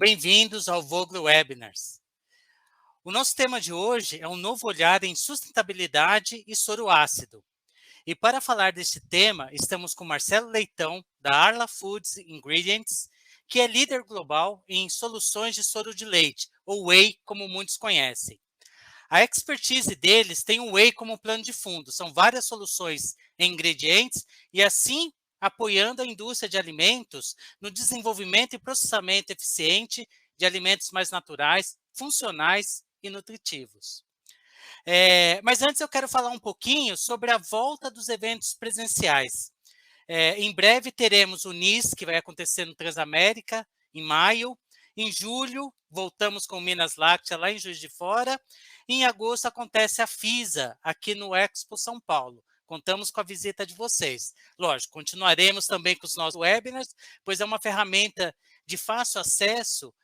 Bem-vindos ao Vogler Webinars. O nosso tema de hoje é um novo olhar em sustentabilidade e soro ácido. E para falar deste tema, estamos com Marcelo Leitão, da Arla Foods Ingredients, que é líder global em soluções de soro de leite, ou whey, como muitos conhecem. A expertise deles tem o whey como plano de fundo, são várias soluções em ingredientes e assim apoiando a indústria de alimentos no desenvolvimento e processamento eficiente de alimentos mais naturais, funcionais e nutritivos. Mas antes eu quero falar um pouquinho sobre a volta dos eventos presenciais. Em breve teremos o NIS, que vai acontecer no Transamérica, em maio. Em julho, voltamos com Minas Láctea, lá em Juiz de Fora. Em agosto, acontece a FISA, aqui no Expo São Paulo. Contamos com a visita de vocês. Lógico, continuaremos também com os nossos webinars, pois é uma ferramenta de fácil acesso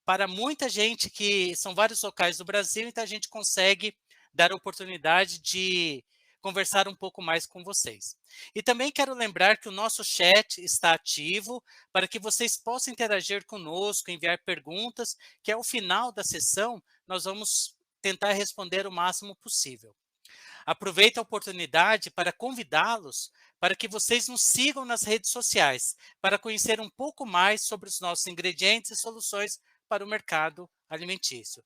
para muita gente, que são vários locais do Brasil, então a gente consegue dar a oportunidade de conversar um pouco mais com vocês. E também quero lembrar que o nosso chat está ativo para que vocês possam interagir conosco, enviar perguntas, que ao final da sessão nós vamos tentar responder o máximo possível. Aproveito a oportunidade para convidá-los para que vocês nos sigam nas redes sociais, para conhecer um pouco mais sobre os nossos ingredientes e soluções para o mercado alimentício.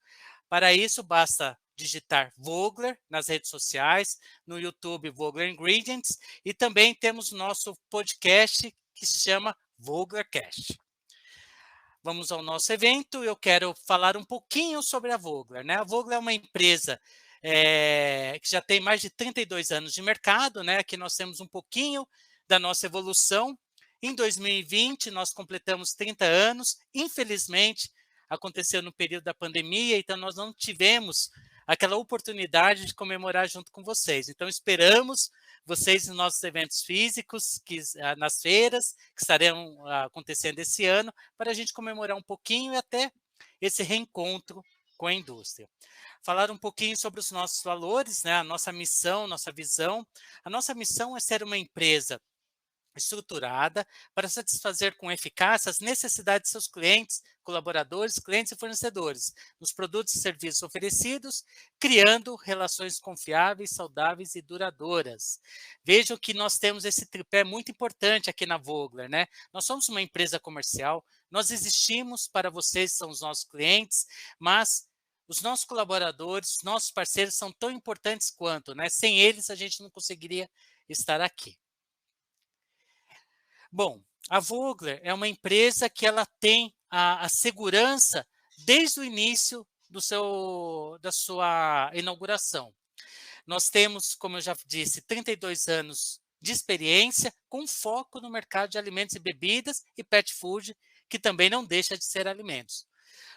Para isso, basta digitar Vogler nas redes sociais, no YouTube Vogler Ingredients, e também temos o nosso podcast que se chama VoglerCast. Vamos ao nosso evento. Eu quero falar um pouquinho sobre a Vogler, né? A Vogler é uma empresa que já tem mais de 32 anos de mercado, né? Aqui nós temos um pouquinho da nossa evolução. Em 2020, nós completamos 30 anos. Infelizmente, aconteceu no período da pandemia, então nós não tivemos aquela oportunidade de comemorar junto com vocês. Então, esperamos vocês nos nossos eventos físicos, nas feiras, que estarão acontecendo esse ano, para a gente comemorar um pouquinho e até esse reencontro com a indústria. Falar um pouquinho sobre os nossos valores, né? A nossa missão, nossa visão. A nossa missão é ser uma empresa estruturada para satisfazer com eficácia as necessidades de seus clientes, colaboradores, clientes e fornecedores, nos produtos e serviços oferecidos, criando relações confiáveis, saudáveis e duradouras. Vejam que nós temos esse tripé muito importante aqui na Vogler, né? Nós somos uma empresa comercial, nós existimos para vocês, são os nossos clientes, mas os nossos colaboradores, os nossos parceiros são tão importantes quanto, né? Sem eles, a gente não conseguiria estar aqui. Bom, a Vogler é uma empresa que ela tem a segurança desde o início da sua inauguração. Nós temos, como eu já disse, 32 anos de experiência com foco no mercado de alimentos e bebidas e pet food, que também não deixa de ser alimentos.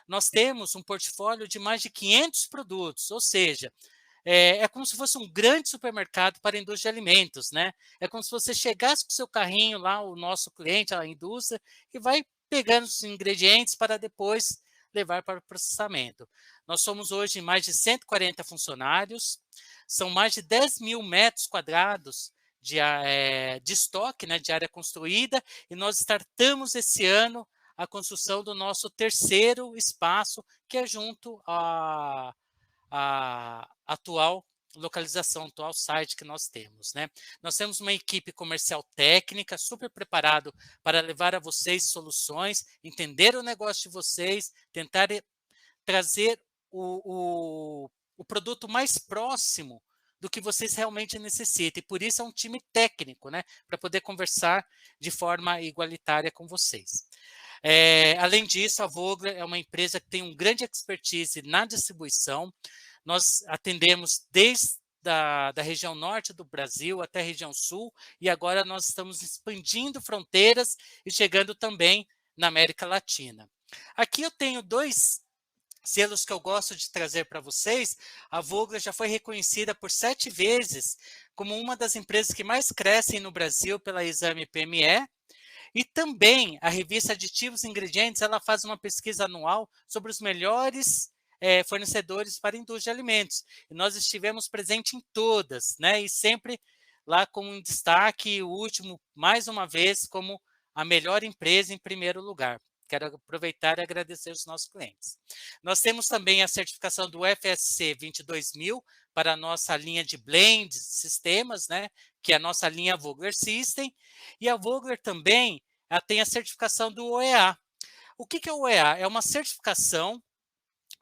Nós temos um portfólio de mais de 500 produtos, ou seja, é como se fosse um grande supermercado para a indústria de alimentos, né? É como se você chegasse com o seu carrinho lá, o nosso cliente, a indústria, e vai pegando os ingredientes para depois levar para o processamento. Nós somos hoje mais de 140 funcionários, são mais de 10 mil metros quadrados de estoque, né, de área construída, e nós startamos esse ano a construção do nosso terceiro espaço, que é junto a atual localização, atual site que nós temos, né? Nós temos uma equipe comercial técnica super preparado para levar a vocês soluções, entender o negócio de vocês, tentar trazer o produto mais próximo do que vocês realmente necessitam. E por isso é um time técnico, né? Para poder conversar de forma igualitária com vocês. Além disso, a Vogler é uma empresa que tem um grande expertise na distribuição. Nós atendemos desde da região norte do Brasil até a região sul, e agora nós estamos expandindo fronteiras e chegando também na América Latina. Aqui eu tenho dois selos que eu gosto de trazer para vocês. A Vogler já foi reconhecida por 7 vezes como uma das empresas que mais crescem no Brasil pela Exame PME, e também a revista Aditivos e Ingredientes, ela faz uma pesquisa anual sobre os melhores fornecedores para a indústria de alimentos. E nós estivemos presentes em todas, né? E sempre lá com um destaque, o último, mais uma vez, como a melhor empresa em primeiro lugar. quero aproveitar e agradecer os nossos clientes. Nós temos também a certificação do FSC 22000 para a nossa linha de blends, sistemas, né, que é a nossa linha Vogler System, e a Vogler também tem a certificação do OEA. O que é o OEA? É uma certificação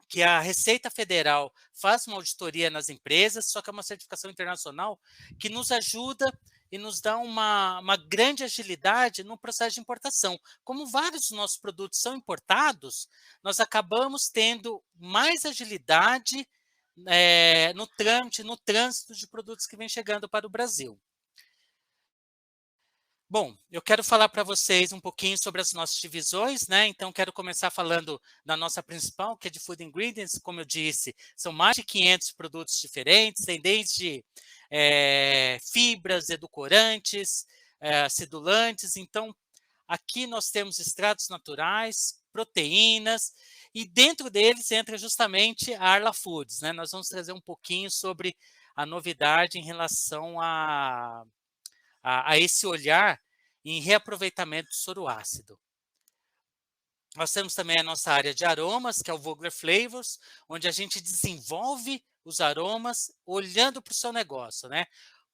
que a Receita Federal faz uma auditoria nas empresas, só que é uma certificação internacional que nos ajuda e nos dá uma grande agilidade no processo de importação. Como vários dos nossos produtos são importados, nós acabamos tendo mais agilidade no trâmite, no trânsito de produtos que vêm chegando para o Brasil. Bom, eu quero falar para vocês um pouquinho sobre as nossas divisões, né? Então, quero começar falando da nossa principal, que é de Food Ingredients. Como eu disse, são mais de 500 produtos diferentes, tem desde fibras, edulcorantes, acidulantes. Então, aqui nós temos extratos naturais, proteínas, e dentro deles entra justamente a Arla Foods, né? Nós vamos trazer um pouquinho sobre a novidade em relação a esse olhar em reaproveitamento do soro ácido. Nós temos também a nossa área de aromas, que é o Vogler Flavors, onde a gente desenvolve os aromas olhando para o seu negócio, né?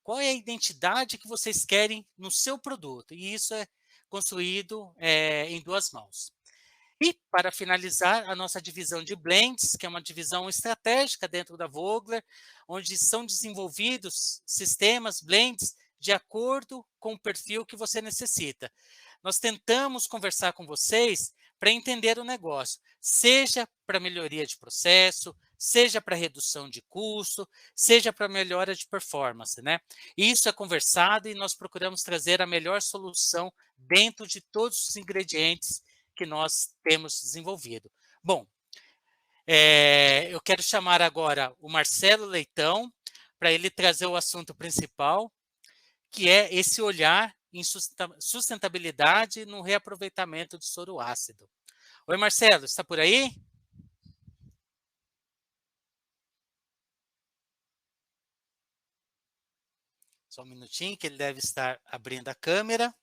Qual é a identidade que vocês querem no seu produto? E isso é construído em duas mãos. E, para finalizar, a nossa divisão de blends, que é uma divisão estratégica dentro da Vogler, onde são desenvolvidos sistemas, blends, de acordo com o perfil que você necessita. Nós tentamos conversar com vocês para entender o negócio, seja para melhoria de processo, seja para redução de custo, seja para melhora de performance, né? Isso é conversado e nós procuramos trazer a melhor solução dentro de todos os ingredientes que nós temos desenvolvido. Bom, eu quero chamar agora o Marcelo Leitão para ele trazer o assunto principal, que é esse olhar em sustentabilidade no reaproveitamento do soro ácido. Oi, Marcelo, está por aí? Só um minutinho, que ele deve estar abrindo a câmera.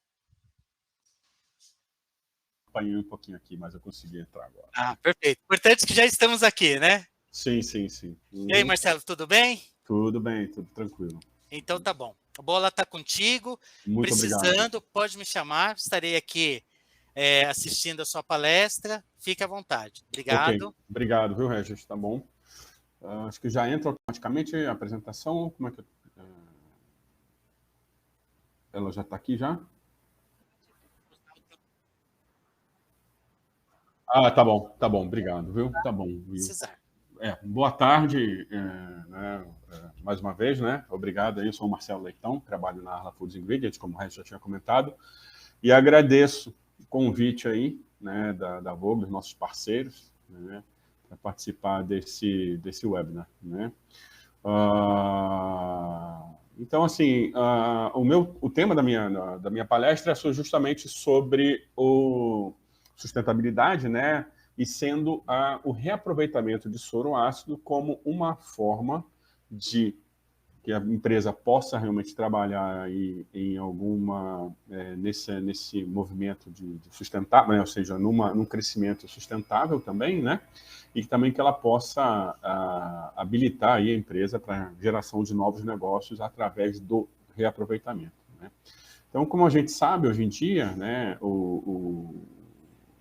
Apanhei um pouquinho aqui, mas eu consegui entrar agora. Ah, perfeito. Importante que já estamos aqui, né? Sim, sim, sim. E aí, Marcelo, tudo bem? Tudo bem, tudo tranquilo. Então tá bom. A bola está contigo. Muito Precisando, obrigado. pode me chamar. Estarei aqui assistindo a sua palestra. Fique à vontade. Obrigado. Ok, obrigado, viu, Regis? Tá bom. Acho que já entra automaticamente a apresentação. Como é que ela já está aqui já? Ah, tá bom, obrigado, viu? Tá bom, viu? Precisar. Boa tarde, né, mais uma vez, né? Obrigado aí, eu sou o Marcelo Leitão, trabalho na Arla Foods Ingredients, como o Regis já tinha comentado, e agradeço o convite aí, né, da Vogler, nossos parceiros, né, para participar desse webinar, né? Então, assim, o tema da minha palestra é justamente sobre sustentabilidade, né? E sendo o reaproveitamento de soro ácido como uma forma de que a empresa possa realmente trabalhar aí em nesse movimento de sustentável, né? Ou seja, num crescimento sustentável também, né? E também que ela possa habilitar aí a empresa para geração de novos negócios através do reaproveitamento, né? Então, como a gente sabe hoje em dia, né,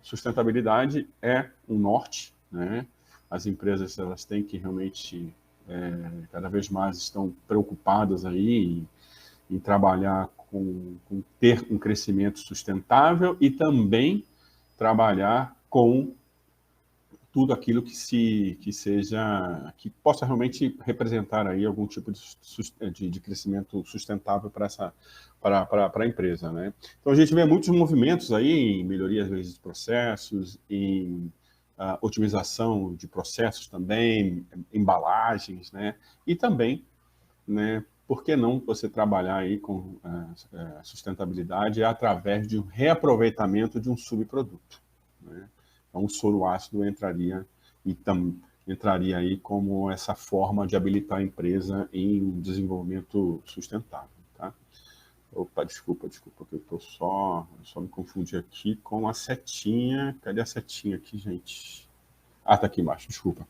sustentabilidade é um norte, né? As empresas elas têm que realmente cada vez mais estão preocupadas aí em trabalhar com ter um crescimento sustentável e também trabalhar com tudo aquilo que possa realmente representar aí algum tipo de crescimento sustentável para a empresa, né? Então a gente vê muitos movimentos aí em melhorias de processos, em otimização de processos também, embalagens, né? E também, né? Por que não você trabalhar aí com sustentabilidade através de um reaproveitamento de um subproduto, né? Então, o soro ácido entraria aí como essa forma de habilitar a empresa em um desenvolvimento sustentável, tá? Opa, desculpa, que eu tô só me confundi aqui com a setinha. Cadê a setinha aqui, gente? Ah, tá aqui embaixo, desculpa.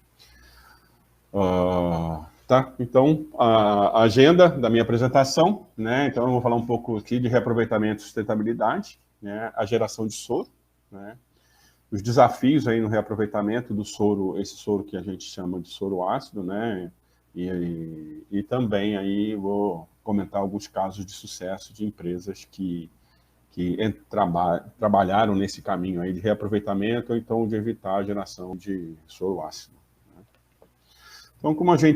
Tá, então, a agenda da minha apresentação, né? Então, eu vou falar um pouco aqui de reaproveitamento e sustentabilidade, né? A geração de soro, né? Os desafios aí no reaproveitamento do soro, esse soro que a gente chama de soro ácido, né? E também aí vou comentar alguns casos de sucesso de empresas que trabalharam nesse caminho aí de reaproveitamento ou então de evitar a geração de soro ácido. Então, como eu já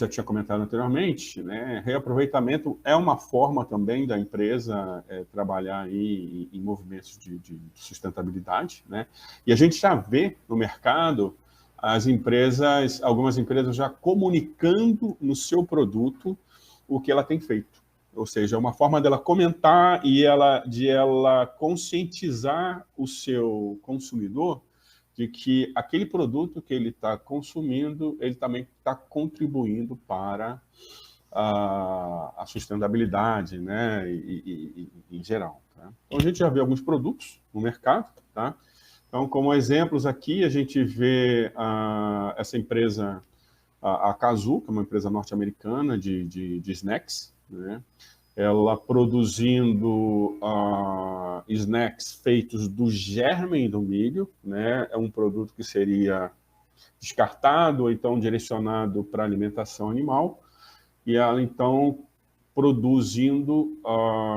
tinha comentado anteriormente, né, reaproveitamento é uma forma também da empresa trabalhar aí em movimentos de sustentabilidade, né? E a gente já vê no mercado algumas empresas já comunicando no seu produto o que ela tem feito. Ou seja, é uma forma dela comentar e de ela conscientizar o seu consumidor de que aquele produto que ele está consumindo, ele também está contribuindo para a sustentabilidade, né, em geral. Tá? Então, a gente já vê alguns produtos no mercado. Tá? Então, como exemplos aqui, a gente vê essa empresa, a Cazoo, que é uma empresa norte-americana de snacks, né? Ela produzindo snacks feitos do germe do milho, né? É um produto que seria descartado ou então direcionado para alimentação animal, e ela então produzindo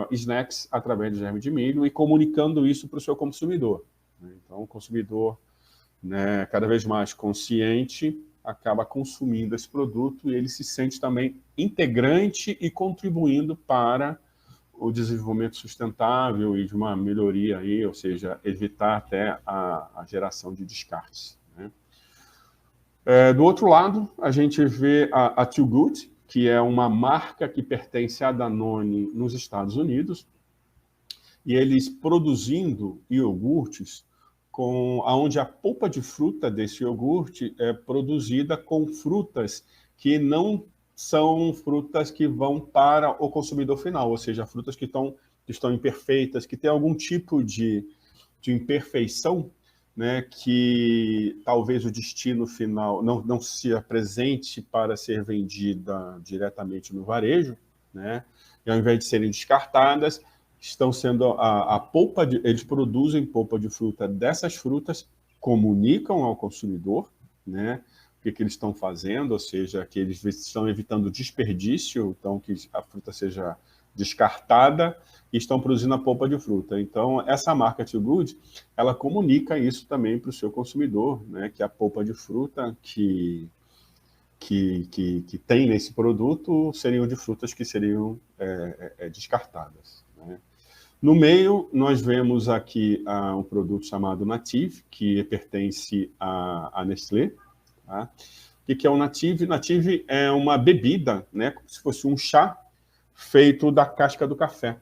snacks através do germe de milho e comunicando isso para o seu consumidor. Então, o consumidor, né, cada vez mais consciente, acaba consumindo esse produto e ele se sente também integrante e contribuindo para o desenvolvimento sustentável e de uma melhoria aí, ou seja, evitar até a geração de descartes. Né? Do outro lado, a gente vê a Too Good, que é uma marca que pertence à Danone nos Estados Unidos, e eles produzindo iogurtes onde a polpa de fruta desse iogurte é produzida com frutas que não são frutas que vão para o consumidor final, ou seja, frutas que estão imperfeitas, que têm algum tipo de imperfeição, né, que talvez o destino final não se apresente para ser vendida diretamente no varejo, né, e ao invés de serem descartadas, estão sendo eles produzem polpa de fruta dessas frutas, comunicam ao consumidor, né, o que eles estão fazendo, ou seja, que eles estão evitando desperdício, então que a fruta seja descartada e estão produzindo a polpa de fruta. Então, essa marca Too Good, ela comunica isso também para o seu consumidor, né, que a polpa de fruta que tem nesse produto seriam de frutas que seriam descartadas. Né? No meio, nós vemos aqui um produto chamado Native, que pertence à Nestlé. Tá? O que é o Native? Native é uma bebida, né, como se fosse um chá feito da casca do café.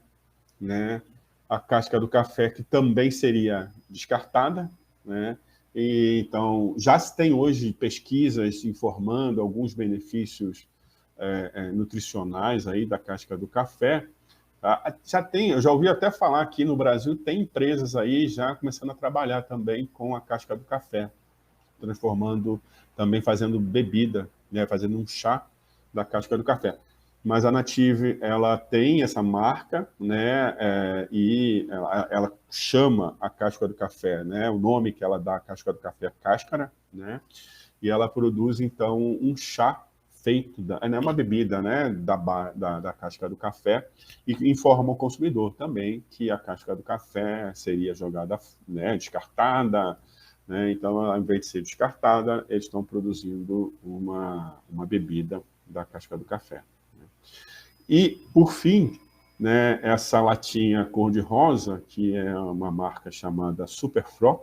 Né? A casca do café que também seria descartada. Né? E, então, já se tem hoje pesquisas informando alguns benefícios nutricionais aí da casca do café. Eu já ouvi até falar aqui no Brasil, tem empresas aí já começando a trabalhar também com a casca do café, transformando, também fazendo bebida, né, fazendo um chá da casca do café. Mas a Native, ela tem essa marca, né, e ela chama a casca do café, né, o nome que ela dá à casca do café é cáscara, né, e ela produz, então, um chá feito, é uma bebida, né, da casca do café, e informa o consumidor também que a casca do café seria jogada, né, descartada, né, então, ao invés de ser descartada, eles estão produzindo uma bebida da casca do café. Né. E, por fim, né, essa latinha cor-de-rosa, que é uma marca chamada Superfro,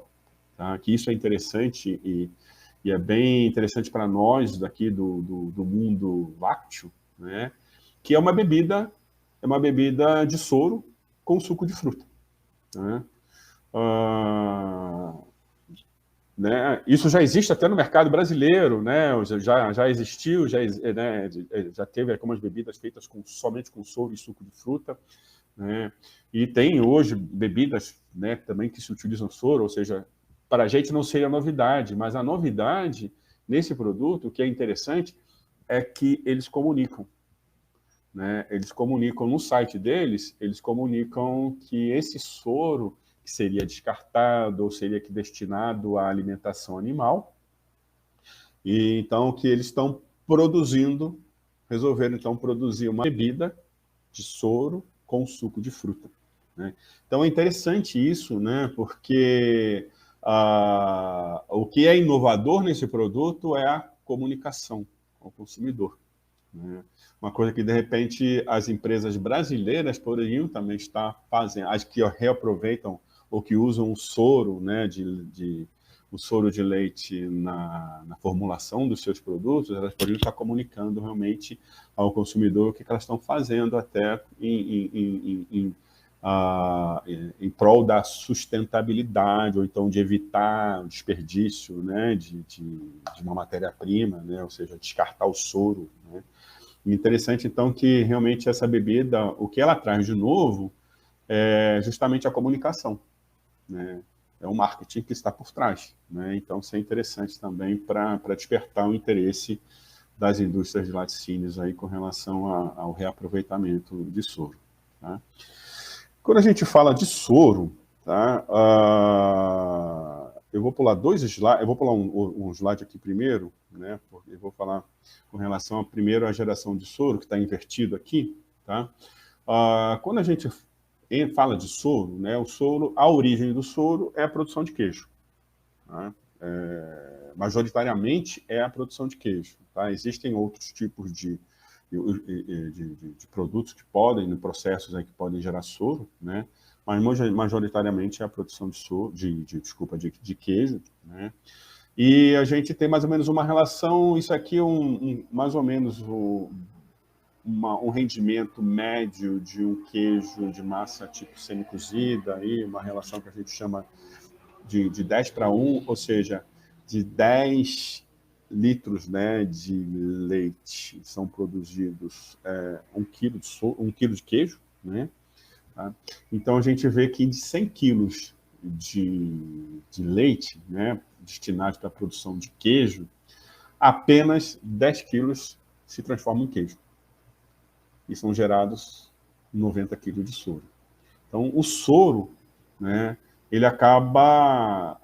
tá, que isso é interessante e é bem interessante para nós daqui do mundo lácteo, né? Que é uma bebida de soro com suco de fruta. Né? né? Isso já existe até no mercado brasileiro, né? Já existiu, né? Já teve algumas bebidas feitas somente com soro e suco de fruta, né? E tem hoje bebidas, né, também que se utilizam soro, ou seja, para a gente não seria novidade, mas a novidade nesse produto, o que é interessante, é que eles comunicam, né? Eles comunicam no site deles, eles comunicam que esse soro que seria descartado ou seria destinado à alimentação animal, e então que eles estão produzindo, resolveram então produzir uma bebida de soro com suco de fruta, né? Então é interessante isso, né? Porque o que é inovador nesse produto é a comunicação ao consumidor, né? Uma coisa que, de repente, as empresas brasileiras poderiam também estar fazendo, as que reaproveitam ou que usam o soro, né, o soro de leite na formulação dos seus produtos, elas poderiam estar comunicando realmente ao consumidor o que elas estão fazendo até em prol da sustentabilidade, ou então de evitar o desperdício, né, de uma matéria-prima, né, ou seja, descartar o soro, né? Interessante, então, que realmente essa bebida, o que ela traz de novo é justamente a comunicação, né? É o marketing que está por trás, né? Então, isso é interessante também para despertar o interesse das indústrias de laticínios aí com relação ao reaproveitamento de soro, tá? Quando a gente fala de soro, tá? Eu vou pular dois slides, eu vou pular um slide aqui primeiro, né? Porque eu vou falar com relação primeiro à geração de soro, que está invertido aqui, tá? Quando a gente fala de soro, né? O soro, a origem do soro é a produção de queijo, tá? Majoritariamente é a produção de queijo, tá? Existem outros tipos de produtos que podem, processos aí que podem gerar soro, né? Mas majoritariamente é a produção de soro, de queijo, né? E a gente tem mais ou menos uma relação, isso aqui é mais ou menos um rendimento médio de um queijo de massa tipo semi-cozida, aí, uma relação que a gente chama de 10:1, ou seja, de 10 litros, né, de leite são produzidos 1 quilo de queijo, né? Tá? Então a gente vê que de 100 quilos de leite, né, destinados para a produção de queijo, apenas 10 quilos se transformam em queijo. E são gerados 90 quilos de soro. Então o soro, né, ele acaba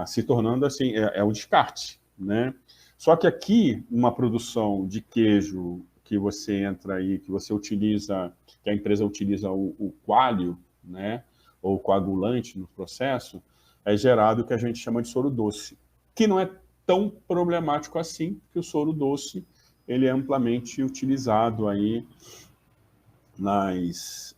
se tornando assim, é o descarte, né? Só que aqui, uma produção de queijo que você entra aí, que você utiliza, que a empresa utiliza o coalho, né, ou coagulante no processo, é gerado o que a gente chama de soro doce, que não é tão problemático assim, porque o soro doce ele é amplamente utilizado aí nas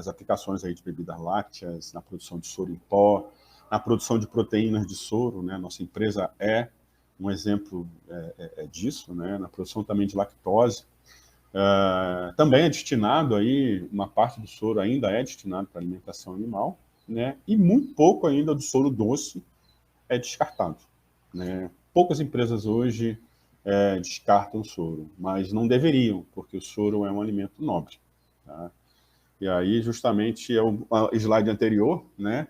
aplicações aí de bebidas lácteas, na produção de soro em pó, na produção de proteínas de soro, né? Nossa empresa é um exemplo disso, né? Na produção também de lactose. Também é destinado aí, uma parte do soro ainda é destinado para alimentação animal, né? E muito pouco ainda do soro doce é descartado, né? Poucas empresas hoje descartam o soro, mas não deveriam, porque o soro é um alimento nobre, tá? E aí, justamente, é o slide anterior, né?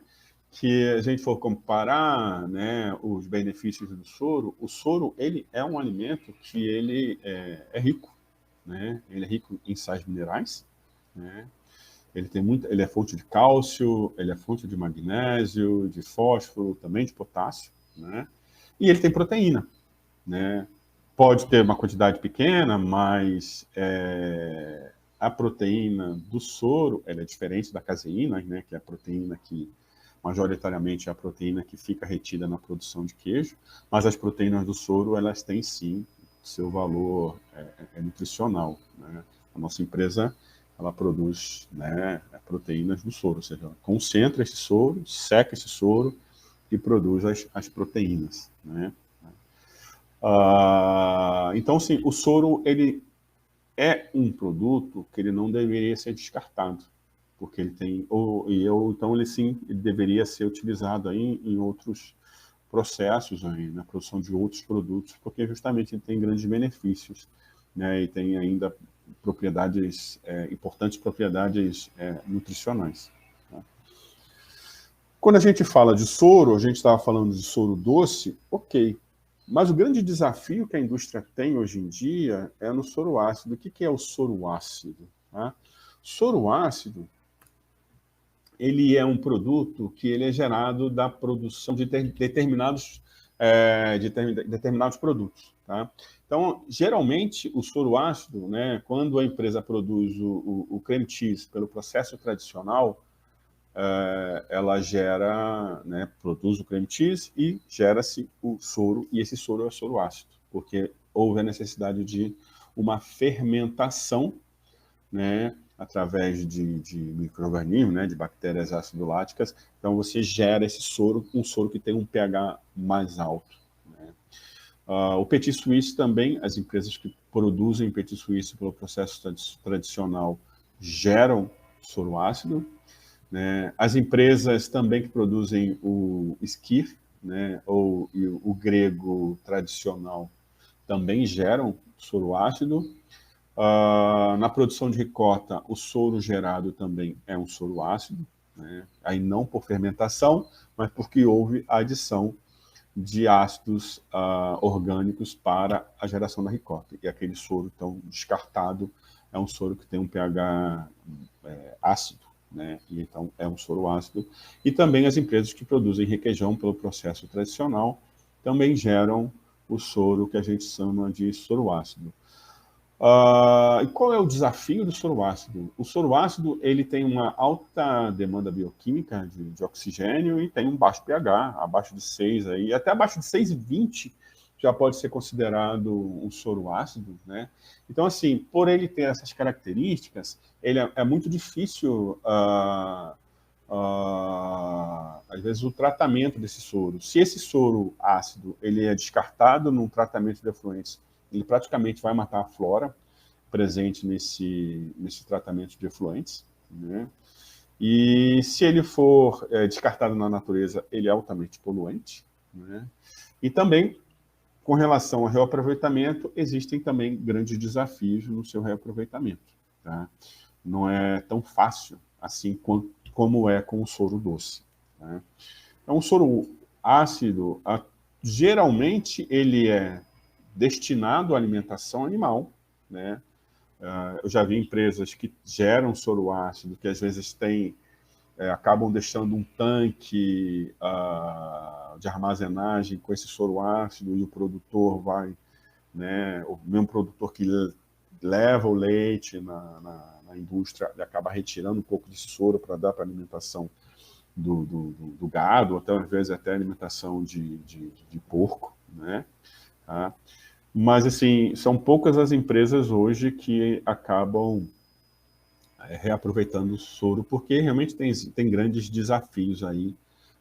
Que a gente for comparar, né, os benefícios do soro, o soro ele é um alimento que ele é rico, né? Ele é rico em sais minerais, né? Ele é fonte de cálcio, ele é fonte de magnésio, de fósforo, também de potássio, né? E ele tem proteína, né? Pode ter uma quantidade pequena, mas a proteína do soro ela é diferente da caseína, né? Que é a proteína que majoritariamente é a proteína que fica retida na produção de queijo, mas as proteínas do soro elas têm sim seu valor nutricional, né? A nossa empresa ela produz, né, proteínas do soro, ou seja, ela concentra esse soro, seca esse soro e produz as proteínas, né? Então, sim, o soro ele é um produto que ele não deveria ser descartado, porque ele tem, então ele sim, ele deveria ser utilizado aí em outros processos aí, na produção de outros produtos, porque justamente ele tem grandes benefícios, né, e tem ainda propriedades, importantes propriedades nutricionais. Tá? Quando a gente fala de soro, a gente estava falando de soro doce, ok. Mas o grande desafio que a indústria tem hoje em dia é no soro ácido. O que é o soro ácido? Tá? Soro ácido, ele é um produto que ele é gerado da produção de determinados produtos. Tá? Então, geralmente, o soro ácido, né, quando a empresa produz o creme cheese pelo processo tradicional, ela gera, né, produz o creme cheese e gera-se o soro, e esse soro é o soro ácido, porque houve a necessidade de uma fermentação, né, através de micro-organismos, né, de bactérias ácido-láticas. Então, você gera esse soro, um soro que tem um pH mais alto. Né? O Petit Suisse também, as empresas que produzem Petit Suisse pelo processo tradicional geram soro ácido. Né? As empresas também que produzem o esquir, né, ou o grego tradicional, também geram soro ácido. Na produção de ricota, o soro gerado também é um soro ácido, né? Aí não por fermentação, mas porque houve a adição de ácidos orgânicos para a geração da ricota. E aquele soro tão descartado é um soro que tem um pH ácido, né? E então é um soro ácido. E também as empresas que produzem requeijão pelo processo tradicional também geram o soro que a gente chama de soro ácido. E qual é o desafio do soro ácido? O soro ácido ele tem uma alta demanda bioquímica de oxigênio e tem um baixo pH, abaixo de 6, aí, até abaixo de 6,20 já pode ser considerado um soro ácido. Né? Então, assim, por ele ter essas características, ele é muito difícil, às vezes, o tratamento desse soro. Se esse soro ácido ele é descartado num tratamento de efluentes, ele praticamente vai matar a flora presente nesse tratamento de efluentes. Né? E se ele for descartado na natureza, ele é altamente poluente. Né? E também, com relação ao reaproveitamento, existem também grandes desafios no seu reaproveitamento. Tá? Não é tão fácil assim como é com o soro doce. Tá? Então, o soro ácido, geralmente, ele é destinado à alimentação animal, né? Eu já vi empresas que geram soro ácido, que às vezes acabam deixando um tanque de armazenagem com esse soro ácido e o produtor vai, né, o mesmo produtor que leva o leite na indústria, ele acaba retirando um pouco desse soro para dar para a alimentação do gado, ou até às vezes até alimentação de porco, né? Tá? Mas, assim, são poucas as empresas hoje que acabam reaproveitando o soro, porque realmente tem grandes desafios aí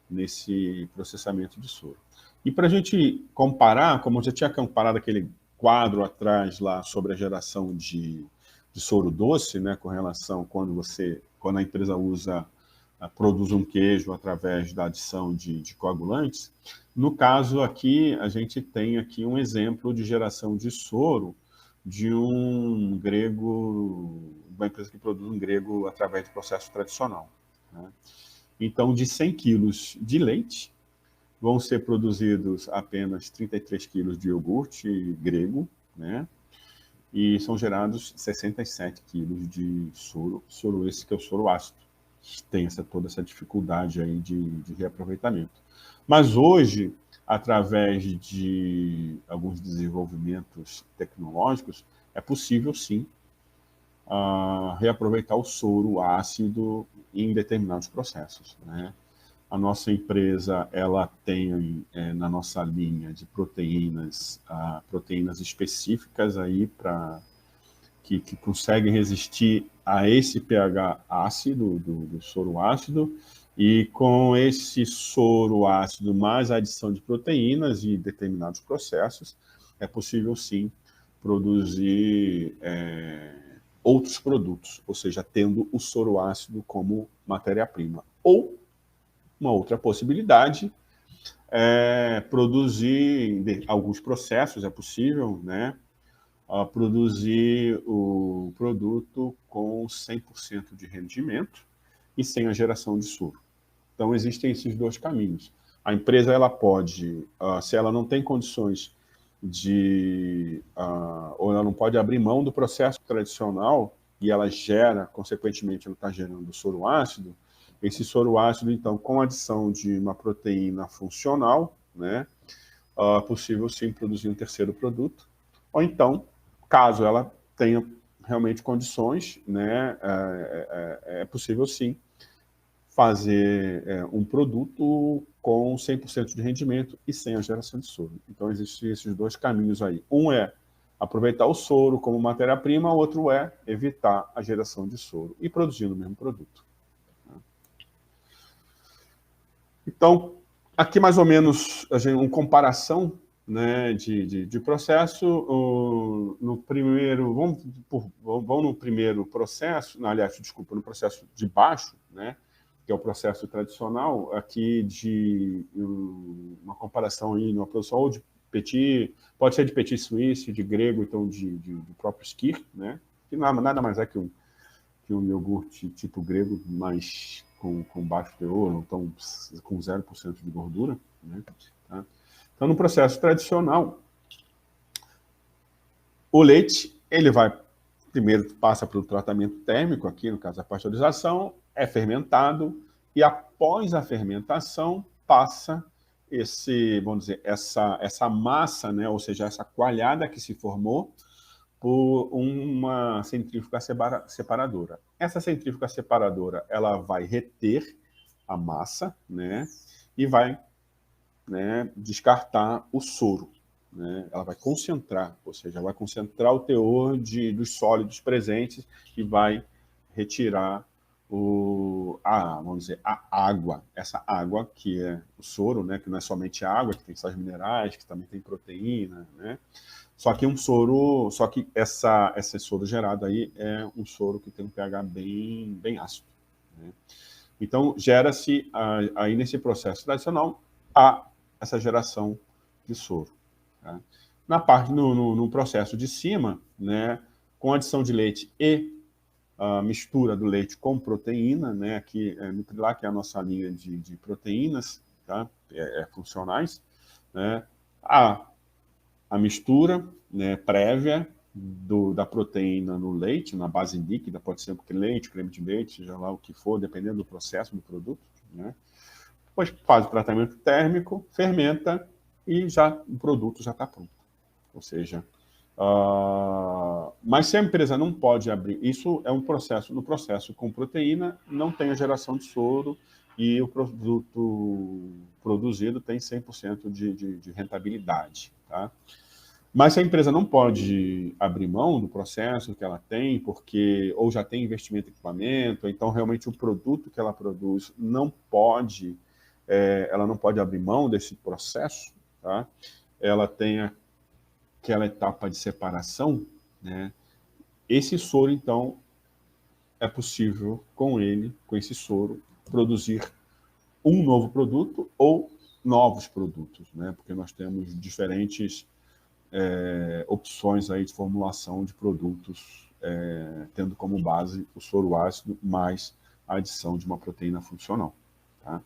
nesse processamento de soro. E para a gente comparar, como eu já tinha comparado aquele quadro atrás lá sobre a geração de soro doce, né, com relação quando a empresa produz um queijo através da adição de coagulantes. No caso aqui, a gente tem aqui um exemplo de geração de soro de uma empresa que produz um grego através do processo tradicional. Né? Então, de 100 quilos de leite, vão ser produzidos apenas 33 quilos de iogurte grego, né? E são gerados 67 quilos de soro esse que é o soro ácido. Tem toda essa dificuldade aí de reaproveitamento. Mas hoje, através de alguns desenvolvimentos tecnológicos, é possível, sim, reaproveitar o soro ácido em determinados processos. Né? A nossa empresa ela tem na nossa linha de proteínas, proteínas específicas aí que conseguem resistir a esse pH ácido do soro ácido, e com esse soro ácido mais a adição de proteínas e determinados processos, é possível sim produzir outros produtos, ou seja, tendo o soro ácido como matéria-prima. Ou uma outra possibilidade produzir alguns processos, é possível, né? Produzir o produto com 100% de rendimento e sem a geração de soro. Então, existem esses dois caminhos. A empresa ela pode, se ela não tem condições ou ela não pode abrir mão do processo tradicional e ela gera, consequentemente, ela está gerando soro ácido, esse soro ácido, então, com a adição de uma proteína funcional, né, é possível sim produzir um terceiro produto, ou então, caso ela tenha realmente condições, né, é possível sim fazer um produto com 100% de rendimento e sem a geração de soro. Então, existem esses dois caminhos aí. Um é aproveitar o soro como matéria-prima, o outro é evitar a geração de soro e produzir o mesmo produto. Então, aqui mais ou menos uma comparação, né, de processo. No primeiro, vamos no primeiro processo, aliás, desculpa, no processo de baixo, né, que é o processo tradicional, aqui de uma comparação aí numa produção ou de petit, pode ser de petit suisse, de grego, então do próprio skyr, né, que nada mais é que um iogurte tipo grego, mas com baixo teor, então com 0% de gordura, né, tá? Então, no processo tradicional, o leite, ele vai, primeiro passa pelo tratamento térmico, aqui no caso a pasteurização, é fermentado, e após a fermentação, passa vamos dizer, essa massa, né, ou seja, essa coalhada que se formou, por uma centrífuga separadora. Essa centrífuga separadora, ela vai reter a massa, né, e vai, né, descartar o soro. Né? Ela vai concentrar, ou seja, vai concentrar o teor dos sólidos presentes e vai retirar vamos dizer, a água. Essa água que é o soro, né, que não é somente água, que tem sais minerais, que também tem proteína, né? Só que esse soro gerado aí é um soro que tem um pH bem ácido. Né? Então, gera-se aí nesse processo tradicional essa geração de soro. Tá? No processo de cima, né, com adição de leite e a mistura do leite com proteína, né, aqui Nutrilac, que é a nossa linha de proteínas, tá? Funcionais, né, a mistura, né, prévia da proteína no leite, na base líquida, pode ser leite, creme de leite, seja lá o que for, dependendo do processo do produto. Né? Depois faz o tratamento térmico, fermenta e o produto já está pronto. Ou seja, mas se a empresa não pode abrir, isso é um processo, no processo com proteína, não tem a geração de soro e o produto produzido tem 100% de rentabilidade. Tá? Mas se a empresa não pode abrir mão do processo que ela tem, porque ou já tem investimento em equipamento, ou então realmente o produto que ela produz ela não pode abrir mão desse processo, tá? Ela tem aquela etapa de separação, né? Esse soro, então, é possível com esse soro, produzir um novo produto ou novos produtos, né? Porque nós temos diferentes opções aí de formulação de produtos, tendo como base o soro ácido mais a adição de uma proteína funcional. Tá?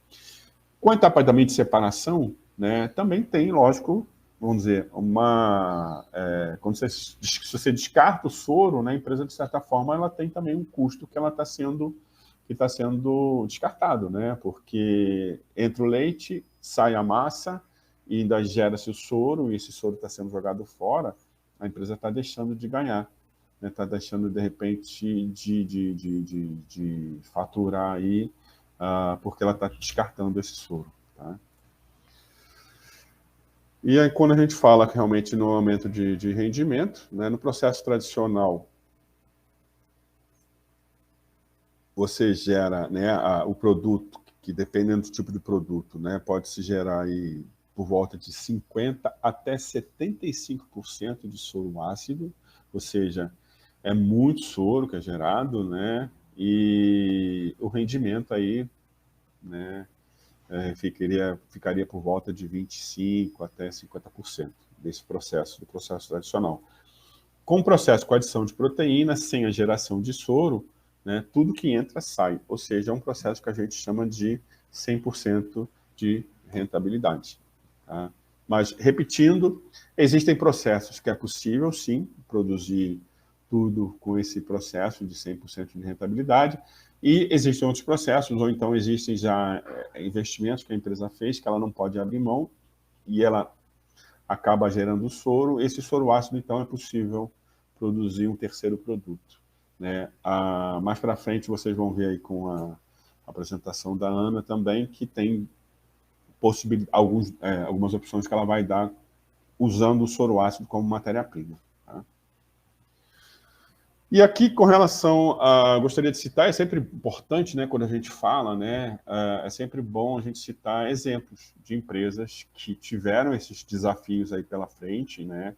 Com a etapa também de separação, né, também tem, lógico, vamos dizer, quando se você descarta o soro, né, a empresa, de certa forma, ela tem também um custo que ela está sendo descartado, né, porque entra o leite, sai a massa, e ainda gera-se o soro, e esse soro está sendo jogado fora, a empresa está deixando de ganhar, está, né, deixando, de repente, de faturar aí, porque ela está descartando esse soro. Tá? E aí, quando a gente fala realmente no aumento de rendimento, né, no processo tradicional, você gera, né, o produto, que dependendo do tipo de produto, né, pode se gerar aí por volta de 50% até 75% de soro ácido, ou seja, é muito soro que é gerado, né, e o rendimento aí, né, ficaria por volta de 25% até 50% desse processo, do processo tradicional. Com o processo com adição de proteína, sem a geração de soro, né, tudo que entra sai, ou seja, é um processo que a gente chama de 100% de rentabilidade. Tá? Mas, repetindo, existem processos que é possível, sim, produzir tudo com esse processo de 100% de rentabilidade, e existem outros processos, ou então existem já investimentos que a empresa fez, que ela não pode abrir mão, e ela acaba gerando soro. Esse soro ácido, então, é possível produzir um terceiro produto. Né? Mais para frente, vocês vão ver aí com a apresentação da Ana também, que tem algumas opções que ela vai dar usando o soro ácido como matéria-prima. Tá? E aqui, com relação a... Gostaria de citar, é sempre importante, né, quando a gente fala, né, é sempre bom a gente citar exemplos de empresas que tiveram esses desafios aí pela frente, né,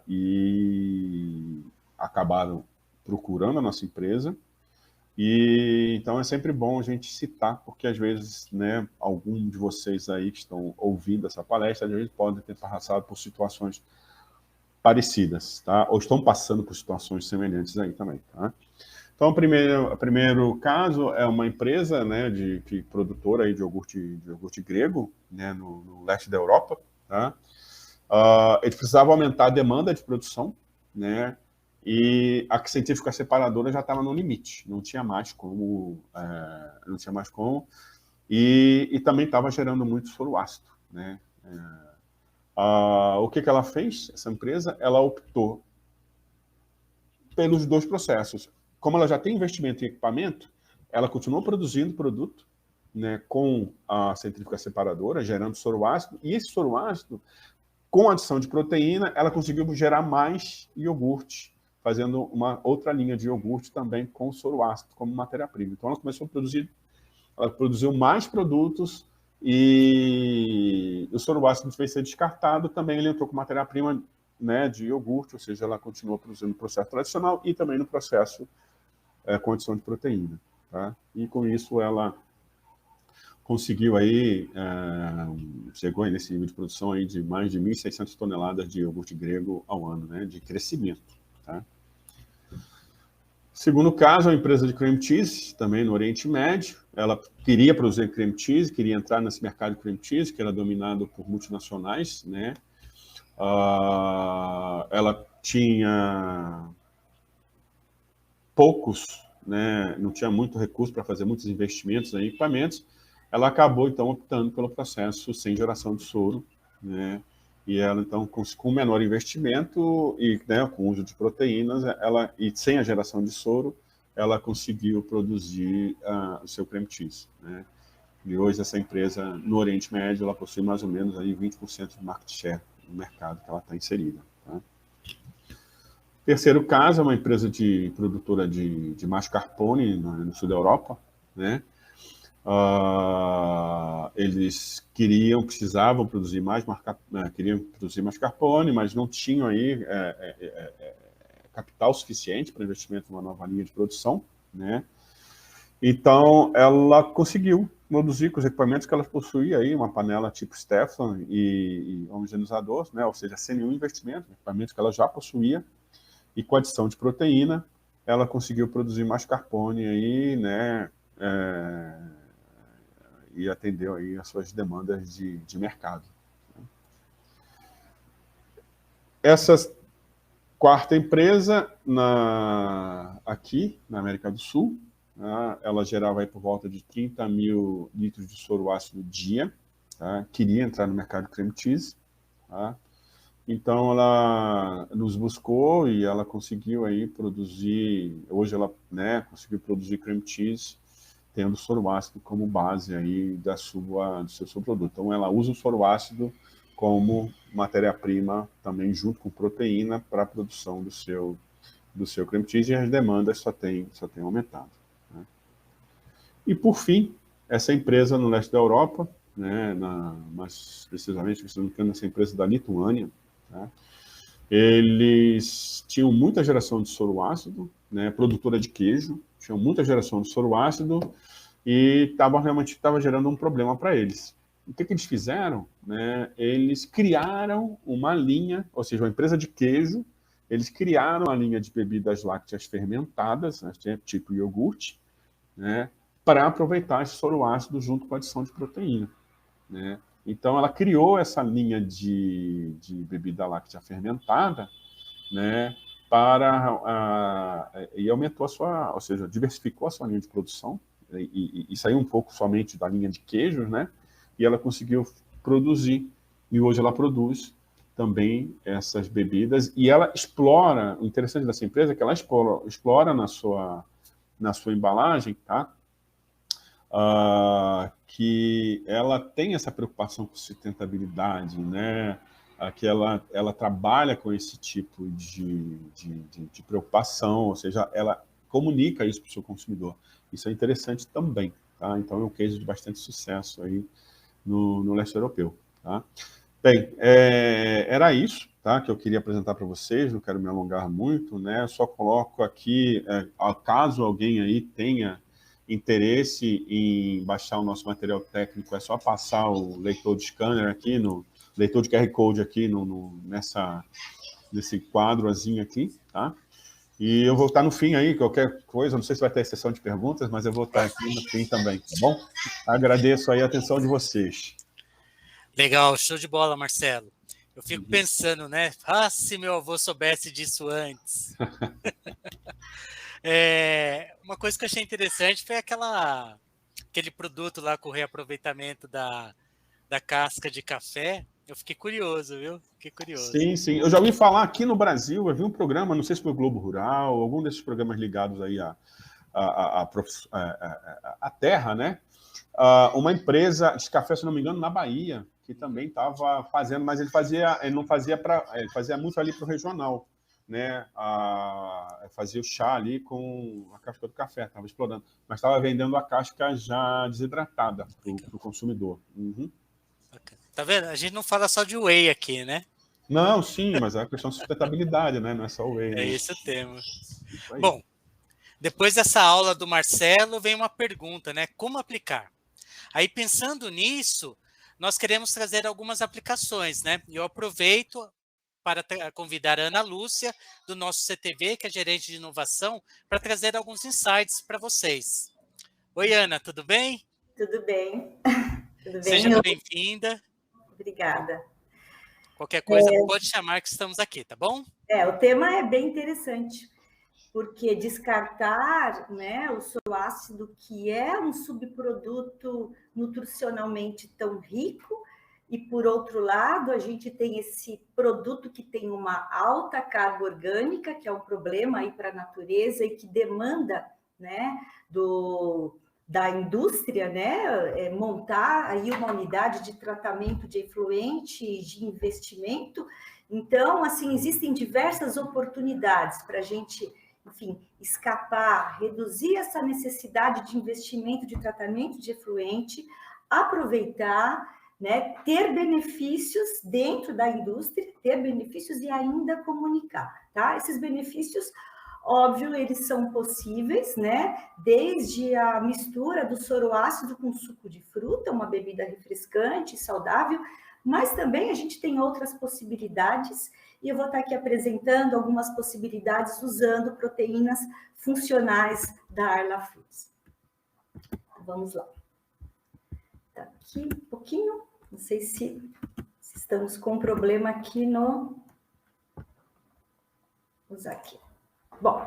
e acabaram procurando a nossa empresa. E então é sempre bom a gente citar, porque às vezes, né, algum de vocês aí que estão ouvindo essa palestra, às vezes podem ter passado por situações parecidas, tá? Ou estão passando por situações semelhantes aí também, tá? Então, o primeiro caso é uma empresa, né, de produtora aí de iogurte grego, né, no leste da Europa, tá? Eles precisavam aumentar a demanda de produção, né? E a científica separadora já estava no limite, não tinha mais como, e também estava gerando muito soro ácido, né? O que ela fez, essa empresa? Ela optou pelos dois processos. Como ela já tem investimento em equipamento, ela continuou produzindo produto, né, com a centrífuga separadora, gerando soro ácido, e esse soro ácido, com adição de proteína, ela conseguiu gerar mais iogurte, fazendo uma outra linha de iogurte também com soro ácido como matéria-prima. Então, ela começou a produzir, ela produziu mais produtos, e o soro ácido, em vez de ser descartado, também ele entrou com matéria-prima, né, de iogurte, ou seja, ela continuou produzindo no processo tradicional e também no processo com adição de proteína. Tá? E com isso ela conseguiu aí, chegou aí nesse nível de produção aí de mais de 1.600 toneladas de iogurte grego ao ano, né, de crescimento. Tá? Segundo caso, a empresa de cream cheese, também no Oriente Médio, ela queria produzir cream cheese, queria entrar nesse mercado de cream cheese, que era dominado por multinacionais, né? Ela tinha poucos, né? Não tinha muito recurso para fazer muitos investimentos em equipamentos. Ela acabou, então, optando pelo processo sem geração de soro, né? E ela, então, com menor investimento e, né, com o uso de proteínas, e sem a geração de soro, ela conseguiu produzir o seu cream cheese, né? E hoje essa empresa, no Oriente Médio, ela possui mais ou menos aí 20% de market share no mercado que ela está inserida. Tá? Terceiro caso é uma empresa produtora de mascarpone no sul da Europa, né? Eles precisavam produzir queriam produzir mascarpone, mas não tinham aí capital suficiente para investimento numa nova linha de produção, né? Então, ela conseguiu produzir com os equipamentos que ela possuía aí, uma panela tipo Stefan e homogeneizador, né? Ou seja, sem nenhum investimento, equipamentos que ela já possuía, e com adição de proteína, ela conseguiu produzir mascarpone aí, né? E atendeu aí as suas demandas de mercado. Essa quarta empresa, aqui na América do Sul, né, ela gerava aí por volta de 30 mil litros de soro ácido dia, tá? Queria entrar no mercado de cream cheese, tá? Então ela nos buscou e ela conseguiu aí produzir, hoje ela, né, conseguiu produzir cream cheese tendo soro ácido como base aí do seu produto. Então ela usa o soro ácido como matéria-prima também junto com proteína para a produção do seu cream cheese, e as demandas só têm aumentado. Né? E por fim, essa empresa no leste da Europa, né, mais precisamente, se não me engano, essa empresa da Lituânia, tá? Eles tinham muita geração de soro ácido, né, produtora de queijo, tinham muita geração de soro ácido, e realmente estava gerando um problema para eles. O que eles fizeram? Né? Eles criaram uma linha, ou seja, uma empresa de queijo, eles criaram a linha de bebidas lácteas fermentadas, né, tipo iogurte, né, para aproveitar esse soro ácido junto com a adição de proteína. Né? Então, ela criou essa linha de bebida láctea fermentada, né, e aumentou a sua, ou seja, diversificou a sua linha de produção, e saiu um pouco somente da linha de queijos, né, e ela conseguiu produzir, e hoje ela produz também essas bebidas, e ela explora, o interessante dessa empresa é que ela explora na sua embalagem, tá? Que ela tem essa preocupação com sustentabilidade, né? Que ela trabalha com esse tipo de preocupação, ou seja, ela comunica isso para o seu consumidor. Isso é interessante também, tá? Então é um case de bastante sucesso aí no leste europeu, tá? Bem, era isso, tá, que eu queria apresentar para vocês, não quero me alongar muito, né? Só coloco aqui, caso alguém aí tenha interesse em baixar o nosso material técnico, é só passar o leitor de scanner aqui, no leitor de QR Code aqui nesse quadrozinho aqui, tá? E eu vou estar no fim aí, qualquer coisa, não sei se vai ter sessão de perguntas, mas eu vou estar aqui no fim também, tá bom? Agradeço aí a atenção de vocês. Legal, show de bola, Marcelo. Eu fico pensando, né? Se meu avô soubesse disso antes. Uma coisa que eu achei interessante foi aquele produto lá com reaproveitamento da casca de café. Eu fiquei curioso, viu? Fiquei curioso. Sim, sim. Eu já ouvi falar aqui no Brasil, eu vi um programa, não sei se foi o Globo Rural, algum desses programas ligados aí à terra, né? Uma empresa de café, se não me engano, na Bahia, que também estava fazendo, mas ele não fazia ele fazia muito ali para o regional, né? Fazia o chá ali com a casca do café, estava explorando, mas estava vendendo a casca já desidratada para o consumidor. Uhum. Tá vendo? A gente não fala só de whey aqui, né? Não, sim, mas é a questão de sustentabilidade, né? Não é só o whey. É Né? esse o tema. Isso Bom, depois dessa aula do Marcelo, vem uma pergunta, né? Como aplicar? Aí, pensando nisso, nós queremos trazer algumas aplicações, né? E eu aproveito para convidar a Ana Lúcia, do nosso CTV, que é gerente de inovação, para trazer alguns insights para vocês. Oi, Ana, tudo bem? Tudo bem. Tudo bem? Seja bem-vinda. Obrigada. Qualquer coisa, pode chamar que estamos aqui, tá bom? O tema é bem interessante, porque descartar, né, o soro ácido, que é um subproduto nutricionalmente tão rico, e, por outro lado, a gente tem esse produto que tem uma alta carga orgânica, que é um problema aí para a natureza e que demanda, né, da indústria, né, montar aí uma unidade de tratamento de efluente, de investimento. Então, assim, existem diversas oportunidades para a gente, enfim, escapar, reduzir essa necessidade de investimento de tratamento de efluente, aproveitar, né, ter benefícios dentro da indústria, ter benefícios e ainda comunicar, tá? Esses benefícios, óbvio, eles são possíveis, né? Desde a mistura do soro ácido com suco de fruta, uma bebida refrescante, saudável, mas também a gente tem outras possibilidades, e eu vou estar aqui apresentando algumas possibilidades usando proteínas funcionais da Arla Foods. Vamos lá. Tá aqui um pouquinho, não sei se estamos com problema aqui no... Vou usar aqui. Bom,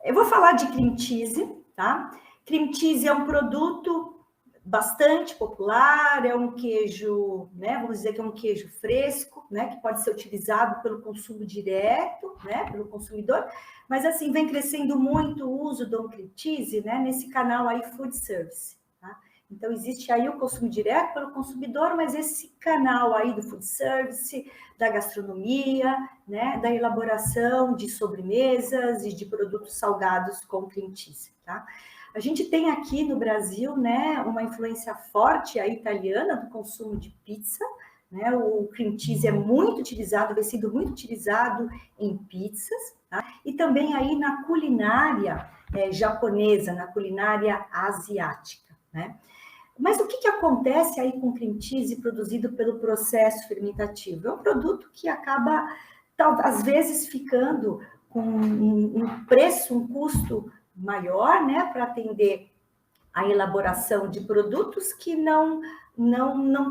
eu vou falar de cream cheese, tá? Cream cheese é um produto bastante popular, é um queijo, né? Vamos dizer que é um queijo fresco, né? Que pode ser utilizado pelo consumo direto, né? Pelo consumidor, mas assim vem crescendo muito o uso do cream cheese, né? Nesse canal aí food service, tá? Então, existe aí o consumo direto pelo consumidor, mas esse canal aí do food service, da gastronomia, né, da elaboração de sobremesas e de produtos salgados com cream cheese, tá? A gente tem aqui no Brasil, né, uma influência forte aí italiana do consumo de pizza, né? O cream cheese é muito utilizado, vem sendo muito utilizado em pizzas, tá? E também aí na culinária japonesa, na culinária asiática, né? Mas o que acontece aí com o cream cheese produzido pelo processo fermentativo? É um produto que acaba, às vezes, ficando com um preço, um custo maior, né, para atender a elaboração de produtos que não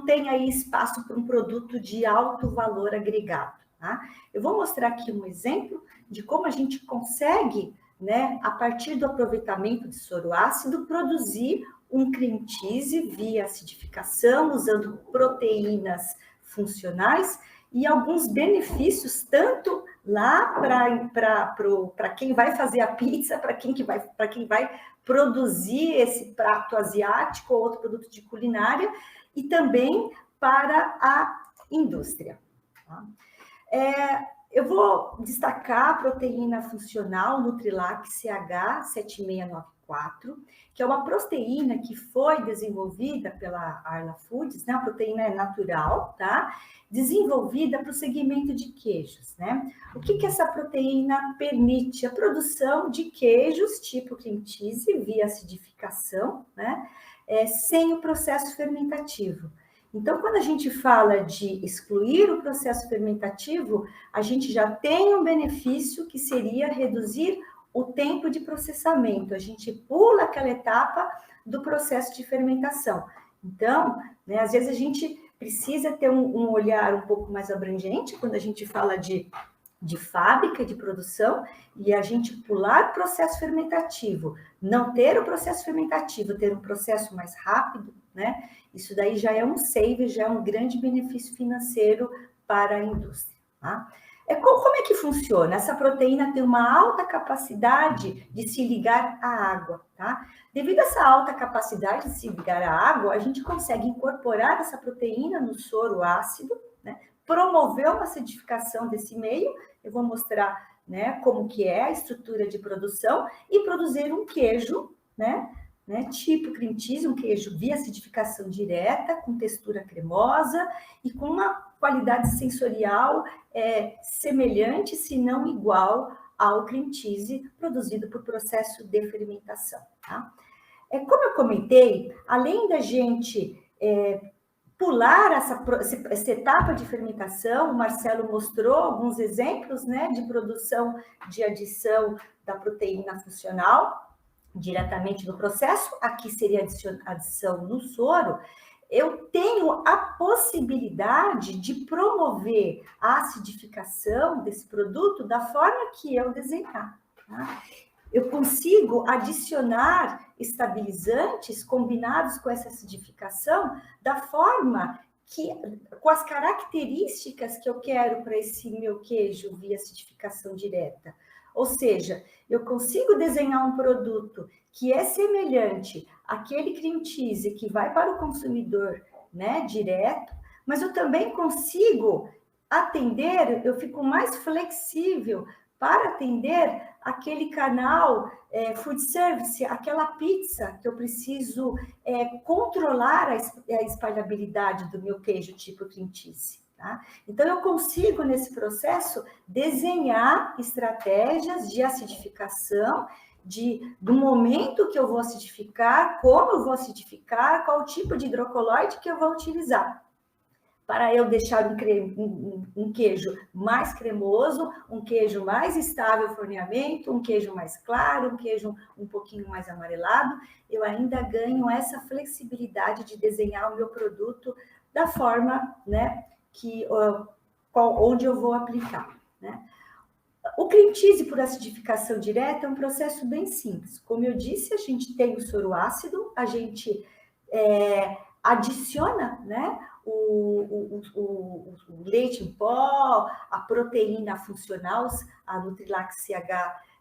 tem aí espaço para um produto de alto valor agregado, tá? Eu vou mostrar aqui um exemplo de como a gente consegue, né, a partir do aproveitamento de soro ácido, produzir um cream cheese via acidificação, usando proteínas funcionais e alguns benefícios, tanto lá para quem vai fazer a pizza, para quem vai produzir esse prato asiático ou outro produto de culinária, e também para a indústria. Tá? Eu vou destacar a proteína funcional Nutrilac CH7694, que é uma proteína que foi desenvolvida pela Arla Foods, né? A proteína é natural, tá? Desenvolvida para o segmento de queijos, né? O que essa proteína permite? A produção de queijos tipo cream cheese via acidificação, né? Sem o processo fermentativo. Então, quando a gente fala de excluir o processo fermentativo, a gente já tem um benefício que seria reduzir o tempo de processamento. A gente pula aquela etapa do processo de fermentação. Então, né, às vezes a gente precisa ter um olhar um pouco mais abrangente quando a gente fala de fábrica, de produção, e a gente pular o processo fermentativo, não ter o processo fermentativo, ter um processo mais rápido, né? Isso daí já é um save, já é um grande benefício financeiro para a indústria, tá? Como é que funciona? Essa proteína tem uma alta capacidade de se ligar à água, tá? Devido a essa alta capacidade de se ligar à água, a gente consegue incorporar essa proteína no soro ácido, né? Promover uma acidificação desse meio. Eu vou mostrar, né, como que é a estrutura de produção e produzir um queijo, né, tipo cream cheese, um queijo via acidificação direta, com textura cremosa e com uma qualidade sensorial semelhante, se não igual, ao cream cheese produzido por processo de fermentação, tá? Como eu comentei, além da gente pular essa etapa de fermentação, o Marcelo mostrou alguns exemplos, né, de produção de adição da proteína funcional diretamente no processo, aqui seria adição no soro. Eu tenho a possibilidade de promover a acidificação desse produto da forma que eu desenhar, tá? Eu consigo adicionar estabilizantes combinados com essa acidificação da forma com as características que eu quero para esse meu queijo via acidificação direta. Ou seja, eu consigo desenhar um produto que é semelhante àquele cream cheese que vai para o consumidor, né, direto, mas eu também consigo atender, eu fico mais flexível para atender aquele canal food service, aquela pizza que eu preciso controlar a espalhabilidade do meu queijo tipo cream cheese. Tá? Então, eu consigo, nesse processo, desenhar estratégias de acidificação, do momento que eu vou acidificar, como eu vou acidificar, qual tipo de hidrocoloide que eu vou utilizar, para eu deixar um queijo mais cremoso, um queijo mais estável no forneamento, um queijo mais claro, um queijo um pouquinho mais amarelado. Eu ainda ganho essa flexibilidade de desenhar o meu produto da forma, né, onde eu vou aplicar, né? O cream cheese por acidificação direta é um processo bem simples. Como eu disse, a gente tem o soro ácido, a gente adiciona, né, o leite em pó, a proteína funcional, a Nutrilac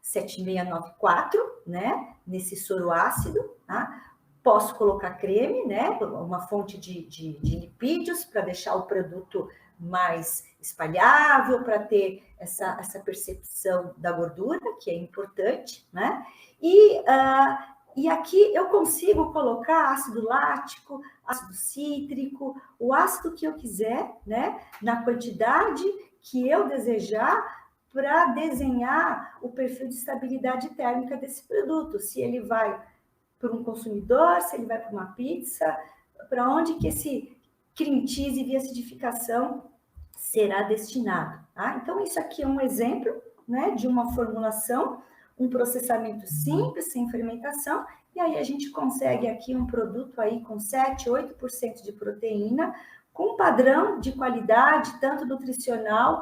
CH7694, né, nesse soro ácido, tá? Posso colocar creme, né, uma fonte de lipídios para deixar o produto mais espalhável, para ter essa percepção da gordura, que é importante, né? E aqui eu consigo colocar ácido lático, ácido cítrico, o ácido que eu quiser, né, na quantidade que eu desejar, para desenhar o perfil de estabilidade térmica desse produto, se ele vai para um consumidor, se ele vai para uma pizza, para onde que esse cream cheese via acidificação será destinado. Tá? Então, isso aqui é um exemplo, né, de uma formulação, um processamento simples, sem fermentação, e aí a gente consegue aqui um produto aí com 7, 8% de proteína, com padrão de qualidade, tanto nutricional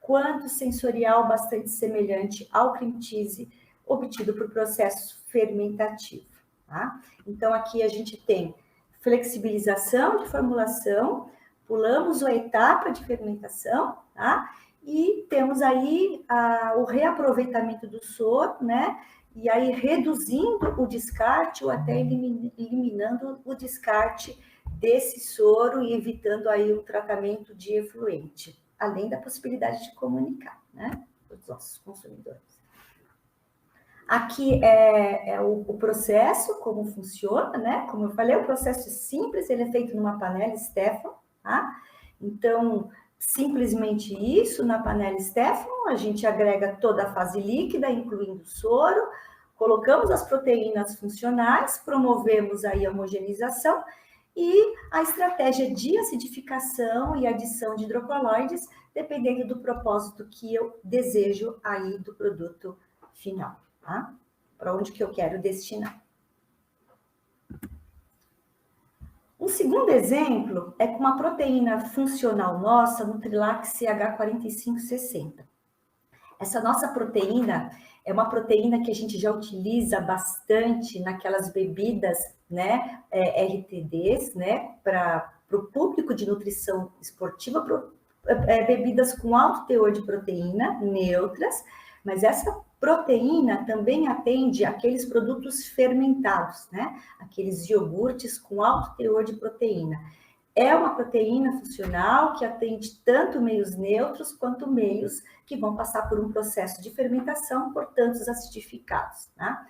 quanto sensorial, bastante semelhante ao cream cheese obtido por processo fermentativo. Tá? Então, aqui a gente tem flexibilização de formulação, pulamos a etapa de fermentação, tá? E temos aí o reaproveitamento do soro, né? E aí reduzindo o descarte ou até eliminando o descarte desse soro e evitando aí o tratamento de efluente, além da possibilidade de comunicar, né? Os nossos consumidores. Aqui é o processo, como funciona, né? Como eu falei, o processo é simples, ele é feito numa panela Stefan, tá? Então, simplesmente isso, na panela Stefan, a gente agrega toda a fase líquida, incluindo o soro, colocamos as proteínas funcionais, promovemos aí a homogeneização e a estratégia de acidificação e adição de hidrocoloides, dependendo do propósito que eu desejo aí do produto final. Tá? Para onde que eu quero destinar. Um segundo exemplo é com uma proteína funcional nossa, Nutrilax CH4560. Essa nossa proteína é uma proteína que a gente já utiliza bastante naquelas bebidas, né, RTDs, né, para o público de nutrição esportiva, bebidas com alto teor de proteína, neutras, mas essa proteína também atende aqueles produtos fermentados, né? Aqueles iogurtes com alto teor de proteína. É uma proteína funcional que atende tanto meios neutros quanto meios que vão passar por um processo de fermentação, portanto, os acidificados. Tá?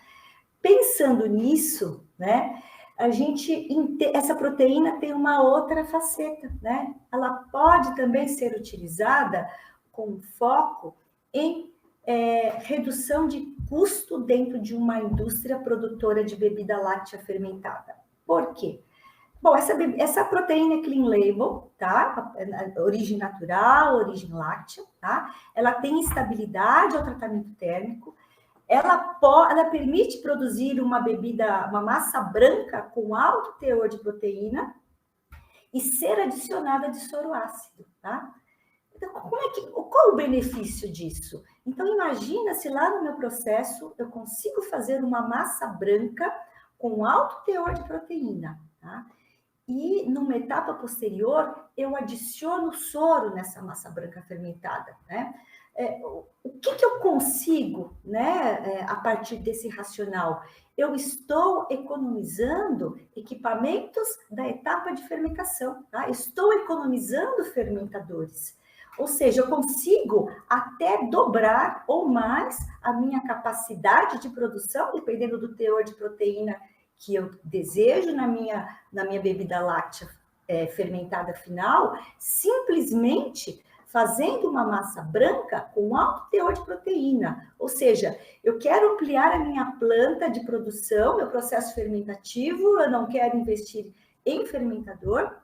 Pensando nisso, né? Essa proteína tem uma outra faceta, né? Ela pode também ser utilizada com foco em redução de custo dentro de uma indústria produtora de bebida láctea fermentada. Por quê? Bom, essa proteína é clean label, tá? Origem natural, origem láctea, tá? Ela tem estabilidade ao tratamento térmico, ela permite produzir uma bebida, uma massa branca com alto teor de proteína e ser adicionada de soro ácido, tá? Então, qual o benefício disso? Então, imagina se lá no meu processo eu consigo fazer uma massa branca com alto teor de proteína, tá? E numa etapa posterior, eu adiciono soro nessa massa branca fermentada, né? O que eu consigo, né, a partir desse racional? Eu estou economizando equipamentos da etapa de fermentação, tá? Estou economizando fermentadores. Ou seja, eu consigo até dobrar ou mais a minha capacidade de produção, dependendo do teor de proteína que eu desejo na minha bebida láctea fermentada final, simplesmente fazendo uma massa branca com alto teor de proteína. Ou seja, eu quero ampliar a minha planta de produção, meu processo fermentativo, eu não quero investir em fermentador,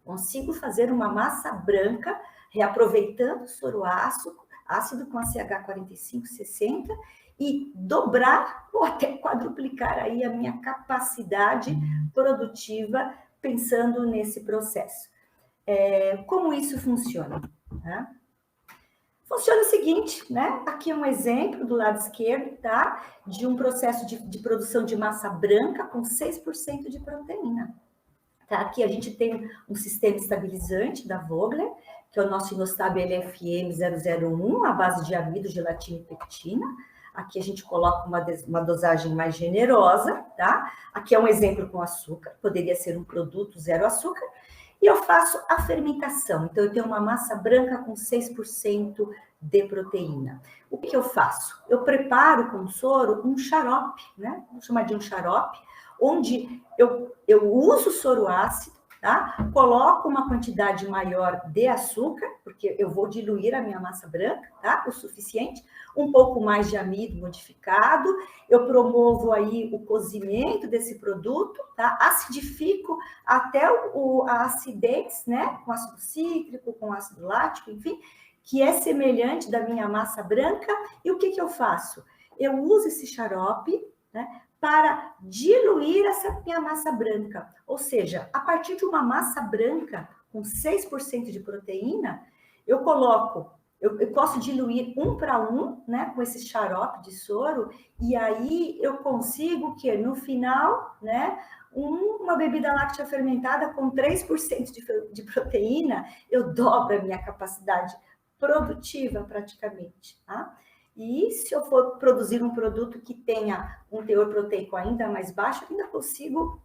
consigo fazer uma massa branca, reaproveitando o soro ácido com a CH4560 e dobrar ou até quadruplicar aí a minha capacidade produtiva pensando nesse processo. Como isso funciona? Tá? Funciona o seguinte, né? Aqui é um exemplo do lado esquerdo, tá? De um processo de produção de massa branca com 6% de proteína. Tá? Aqui a gente tem um sistema estabilizante da Vogler, que é o nosso Inostab LFM 001, à base de amido, gelatina e pectina. Aqui a gente coloca uma dosagem mais generosa, tá? Aqui é um exemplo com açúcar, poderia ser um produto zero açúcar. E eu faço a fermentação. Então, eu tenho uma massa branca com 6% de proteína. O que eu faço? Eu preparo com soro um xarope, né? Vamos chamar de um xarope, onde eu uso soro ácido, tá? Coloco uma quantidade maior de açúcar, porque eu vou diluir a minha massa branca, tá? O suficiente, um pouco mais de amido modificado, eu promovo aí o cozimento desse produto, tá? Acidifico até a acidez, né? Com ácido cítrico, com ácido lático, enfim, que é semelhante da minha massa branca. E o que eu faço? Eu uso esse xarope, né, para diluir essa minha massa branca. Ou seja, a partir de uma massa branca com 6% de proteína, eu posso diluir 1 para 1, né, com esse xarope de soro, e aí eu consigo que no final, né, uma bebida láctea fermentada com 3% de proteína, eu dobro a minha capacidade produtiva praticamente, tá? E se eu for produzir um produto que tenha um teor proteico ainda mais baixo, ainda consigo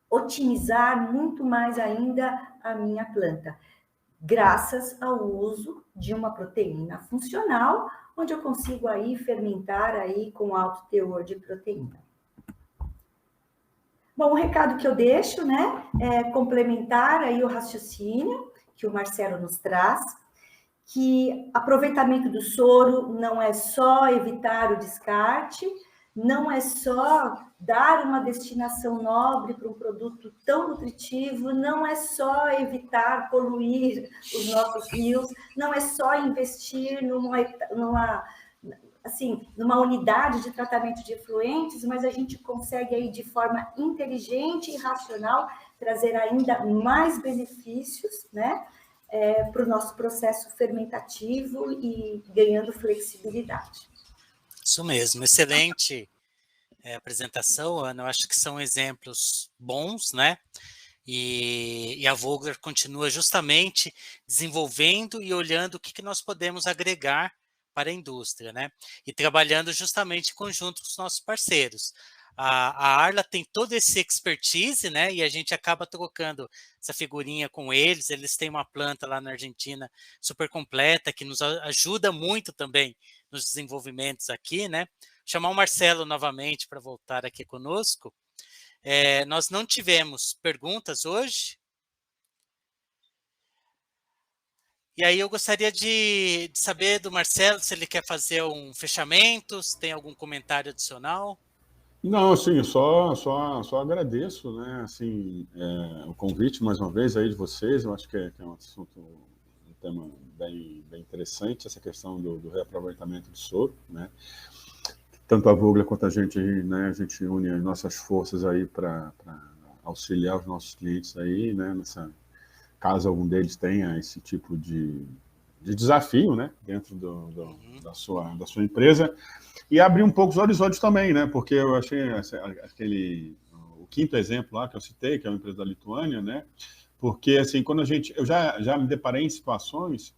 otimizar muito mais ainda a minha planta, graças ao uso de uma proteína funcional, onde eu consigo aí fermentar aí com alto teor de proteína. Bom, o recado que eu deixo, né, é complementar aí o raciocínio que o Marcelo nos traz, que aproveitamento do soro não é só evitar o descarte, não é só dar uma destinação nobre para um produto tão nutritivo, não é só evitar poluir os nossos rios, não é só investir numa unidade de tratamento de efluentes, mas a gente consegue aí de forma inteligente e racional trazer ainda mais benefícios, né? Para o nosso processo fermentativo e ganhando flexibilidade. Isso mesmo, excelente apresentação, Ana. Eu acho que são exemplos bons, né? E a Vogler continua justamente desenvolvendo e olhando o que nós podemos agregar para a indústria, né? E trabalhando justamente em conjunto com os nossos parceiros. A Arla tem todo esse expertise, né? E a gente acaba trocando essa figurinha com eles. Eles têm uma planta lá na Argentina super completa, que nos ajuda muito também nos desenvolvimentos aqui, né? Chamar o Marcelo novamente para voltar aqui conosco. Nós não tivemos perguntas hoje. E aí eu gostaria de saber do Marcelo se ele quer fazer um fechamento, se tem algum comentário adicional. Não, assim, só agradeço, né, assim, o convite mais uma vez aí de vocês. Eu acho que é um assunto, um tema bem interessante, essa questão do reaproveitamento do soro, né. Tanto a Vogler quanto a gente, né, a gente une as nossas forças aí para auxiliar os nossos clientes aí, né, caso algum deles tenha esse tipo de desafio, né, dentro da sua empresa. E abrir um pouco os horizontes também, né? Porque eu achei o quinto exemplo lá que eu citei, que é uma empresa da Lituânia, né? Porque, assim, eu já me deparei em situações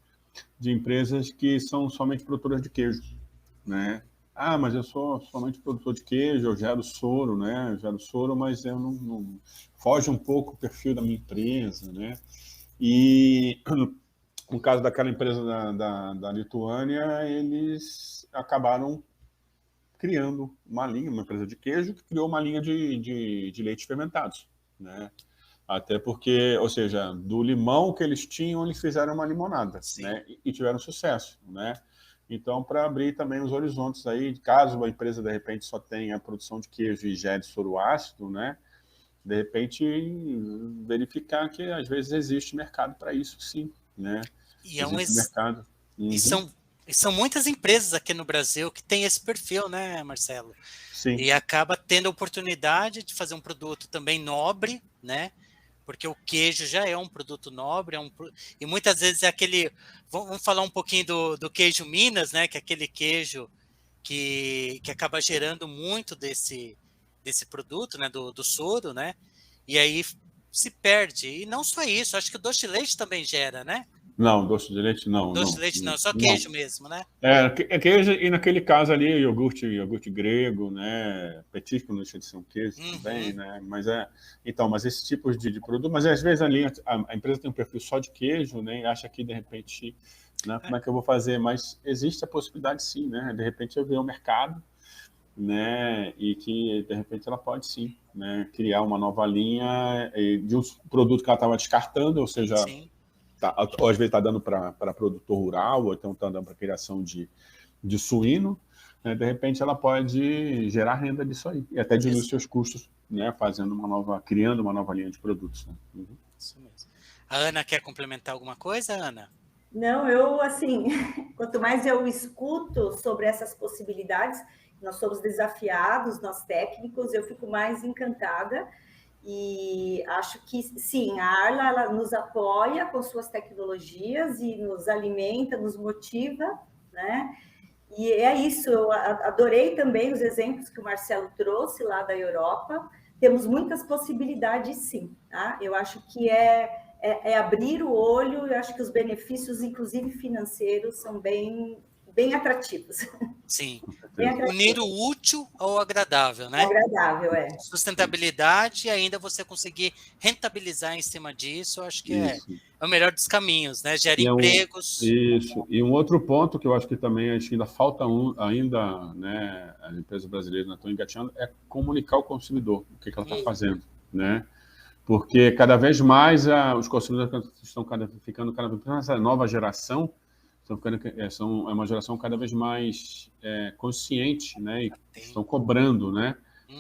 de empresas que são somente produtoras de queijo, né? Ah, mas eu sou somente produtor de queijo, eu gero soro, né? Eu gero soro, mas eu não foge um pouco o perfil da minha empresa, né? E no caso daquela empresa da Lituânia, eles acabaram criando uma empresa de queijo que criou uma linha de leites fermentados, né? Até porque, ou seja, do limão que eles tinham, eles fizeram uma limonada, né? E tiveram sucesso, né? Então, para abrir também os horizontes aí, caso uma empresa, de repente, só tenha a produção de queijo e gere soro ácido, né? De repente, verificar que, às vezes, existe mercado para isso, sim, né? E existe mercado. Uhum. E são muitas empresas aqui no Brasil que têm esse perfil, né, Marcelo? Sim. E acaba tendo a oportunidade de fazer um produto também nobre, né? Porque o queijo já é um produto nobre, e muitas vezes é aquele... Vamos falar um pouquinho do queijo Minas, né? Que é aquele queijo que acaba gerando muito desse produto, né? Do soro, né? E aí se perde. E não só isso, acho que o doce de leite também gera, né? Não, doce de leite não. Doce de leite não, só queijo mesmo, né? Queijo, e naquele caso ali, iogurte grego, né? Petisco não deixa de ser um queijo também, né? Mas mas esses tipos de produto, mas às vezes a empresa tem um perfil só de queijo, né? E acha que de repente, né, como é que eu vou fazer? Mas existe a possibilidade sim, né? De repente eu ver o mercado, né? E que, de repente, ela pode, sim, né, criar uma nova linha de um produto que ela estava descartando, ou seja, ou às vezes está dando para produtor rural, ou então está dando para criação de suíno, né? De repente ela pode gerar renda disso aí, e até diminuir seus custos, né, criando uma nova linha de produtos. Né? Isso mesmo. A Ana quer complementar alguma coisa, Ana? Não, eu, assim, quanto mais eu escuto sobre essas possibilidades, nós somos desafiados, nós técnicos, eu fico mais encantada e acho que, sim, a Arla ela nos apoia com suas tecnologias e nos alimenta, nos motiva, né? E é isso, eu adorei também os exemplos que o Marcelo trouxe lá da Europa, temos muitas possibilidades, sim, tá? Eu acho que é abrir o olho, eu acho que os benefícios, inclusive financeiros, são bem atrativos. Sim, unir o útil ao agradável, né? Agradável, Sustentabilidade e ainda você conseguir rentabilizar em cima disso, eu acho que é o melhor dos caminhos, né? Gera empregos. Isso, e um outro ponto que eu acho que também ainda falta, né, as empresas brasileiras não estão engateando, é comunicar ao consumidor o que ela está fazendo, né? Porque cada vez mais os consumidores estão ficando cada vez mais, essa nova geração é uma geração cada vez mais consciente, né? E estão cobrando, né?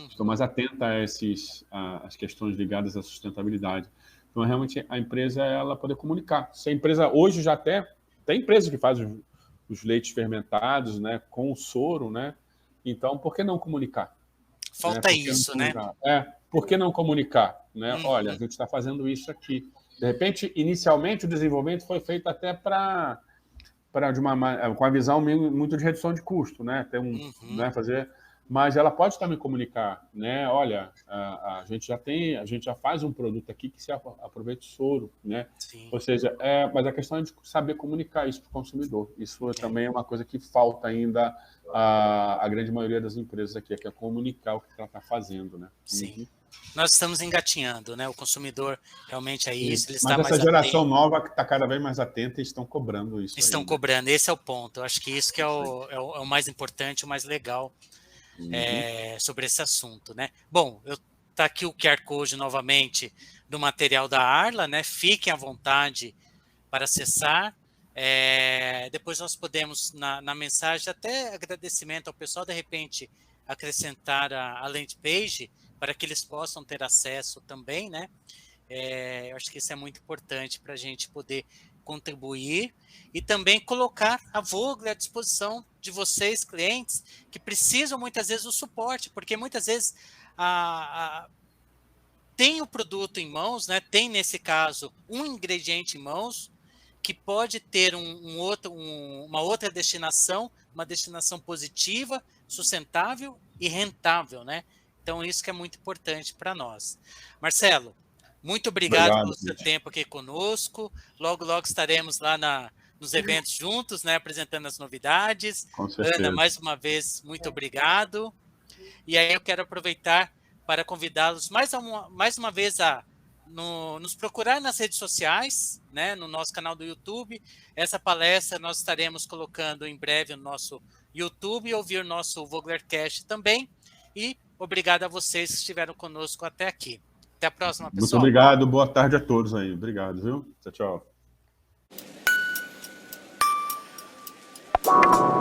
Estão mais atentas às questões ligadas à sustentabilidade. Então, realmente, a empresa ela poder comunicar. Se a empresa hoje já tem empresas que fazem os leites fermentados, né? Com o soro, né? Então, por que não comunicar? Falta isso, né? Por que não comunicar? Né? Olha, a gente está fazendo isso aqui. De repente, inicialmente, o desenvolvimento foi feito até com a visão muito de redução de custo, né? Né? Mas ela pode também comunicar, né? Olha, a gente já faz um produto aqui que se aproveita o soro, né? Sim. Ou seja, mas a questão é de saber comunicar isso para o consumidor. Isso também é uma coisa que falta ainda a grande maioria das empresas aqui, que é comunicar o que ela está fazendo, né? Sim. Nós estamos engatinhando, né? O consumidor realmente é isso. Ele Mas está essa geração nova que está cada vez mais atenta e estão cobrando isso. Estão cobrando, esse é o ponto. Eu acho que isso que é o mais importante, o mais legal sobre esse assunto, né? Bom, tá aqui o QR Code novamente do material da Arla, né? Fiquem à vontade para acessar. Depois nós podemos, na mensagem, até agradecimento ao pessoal, de repente, acrescentar a landing page para que eles possam ter acesso também, né? Eu acho que isso é muito importante para a gente poder contribuir e também colocar a Vogler à disposição de vocês, clientes, que precisam muitas vezes do suporte, porque muitas vezes tem o produto em mãos, né? Tem, nesse caso, um ingrediente em mãos que pode ter uma outra destinação, uma destinação positiva, sustentável e rentável, né? Então, isso que é muito importante para nós. Marcelo, muito obrigado pelo seu tempo aqui conosco. Logo, logo estaremos lá nos eventos juntos, né, apresentando as novidades. Com certeza. Ana, mais uma vez, muito obrigado. E aí eu quero aproveitar para convidá-los mais uma vez a nos procurar nas redes sociais, né, no nosso canal do YouTube. Essa palestra nós estaremos colocando em breve no nosso YouTube e ouvir o nosso Voglercast também. E obrigado a vocês que estiveram conosco até aqui. Até a próxima, pessoal. Muito obrigado, boa tarde a todos aí. Obrigado, viu? Tchau, tchau.